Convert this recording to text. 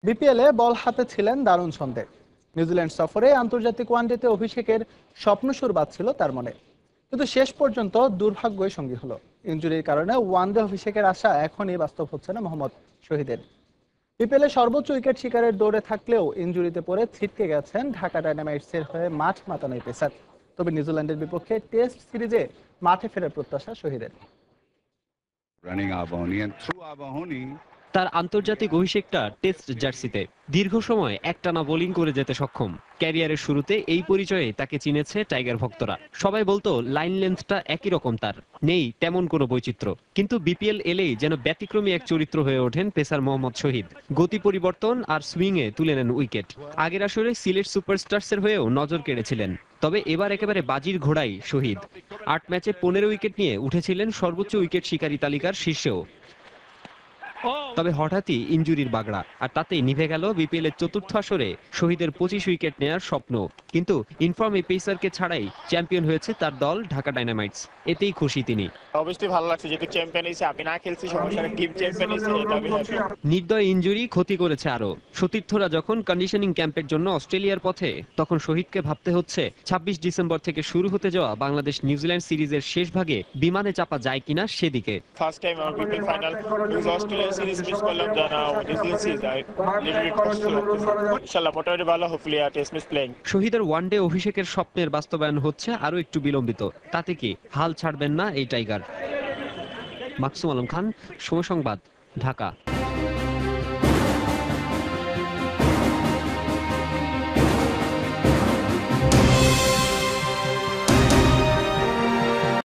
বিপিএলে বল হাতে ছিলেন দারুণ ছন্দে। নিউজিল্যান্ড সফরে আন্তর্জাতিক ওয়ানডেতে অভিষেকের স্বপ্নসুর বাজছিল তার মনে, কিন্তু শেষ পর্যন্ত দুর্ভাগ্যই সঙ্গী হলো। ইনজুরির কারণে ওয়ানডে অভিষেকের আশা এখনই বাস্তব হচ্ছে না মোহাম্মদ শহীদের। বিপিএলে সর্বোচ্চ উইকেট শিকারের দৌড়ে থাকলেও ইনজুরিতে পড়ে ছিটকে গেছেন ঢাকা ডায়নামাইটসের হয়ে মাঠ মাতানো এই পেসার। তবে নিউজিল্যান্ডের বিপক্ষে টেস্ট সিরিজে মাঠে ফেরার প্রত্যাশা শহীদের। তার আন্তর্জাতিক অভিষেকটা টেস্ট জার্সিতে দীর্ঘ সময় একটানা বোলিং করে যেতে সক্ষম। ক্যারিয়ারের শুরুতে এই পরিচয়ে তাকে চিনেছে টাইগার ভক্তরা। সবাই বলতো লাইন লেন্থটা একই রকম, তার নেই তেমন কোনো বৈচিত্র্য। কিন্তু বিপিএল এলেই যেন ব্যতিক্রমী এক চরিত্র হয়ে ওঠেন পেসার মোহাম্মদ শহীদ। গতি পরিবর্তন আর সুইংয়ে তুলে নেন উইকেট। আগের আসরে সিলেট সুপারস্টার্সের হয়েও নজর কেড়েছিলেন, তবে এবার একেবারে বাজির ঘোড়াই শহীদ। ৮ ম্যাচে ১৫ উইকেট নিয়ে উঠেছিলেন সর্বোচ্চ উইকেট শিকারী তালিকার শীর্ষেও। তবে হঠাৎই ইনজুরির বাগড়া, আর তাতেই নিভে গেল বিপিএল এর চতুর্থ আসরে শহীদের ২৫ উইকেট নেয়ার স্বপ্ন। কিন্তু ইনফর্ম এই পেসারকে ছাড়াই চ্যাম্পিয়ন হয়েছে তার দল ঢাকা ডায়নামাইটস, এতেই খুশি তিনি। অবশ্যই ভালো লাগছে, যেহেতু চ্যাম্পিয়ন হয়েছে, আমি না খেলছি সমস্যা নেই, টিম চ্যাম্পিয়ন হয়েছে, এটা আমি হ্যাপি। নির্দয় ইনজুরি ক্ষতি করেছে আরো। সতীর্থরা যখন কন্ডিশনিং ক্যাম্পের জন্য অস্ট্রেলিয়ার পথে, তখন শহীদকে ভাবতে হচ্ছে ২৬ ডিসেম্বর থেকে শুরু হতে যাওয়া বাংলাদেশ নিউজিল্যান্ড সিরিজের শেষ ভাগে বিমানে চাপা যায় কিনা সেদিকে। ফার্স্ট টাইম আমার BPL final Australian series miss করলাম, জানা নিউজিল্যান্ড সিরিজ ইনশাআল্লাহ মোটামুটি ভালো, হোপফুলি টেস্ট ম্যাচ প্লেইং। শহীদের ওয়ানডে অভিষেকের স্বপ্নের বাস্তবায়ন হচ্ছে আরো একটু বিলম্বিত, তাতে কি হাল ছাড়বেন না এই টাইগার। মাকসুম আলম খান, সময় সংবাদ, ঢাকা।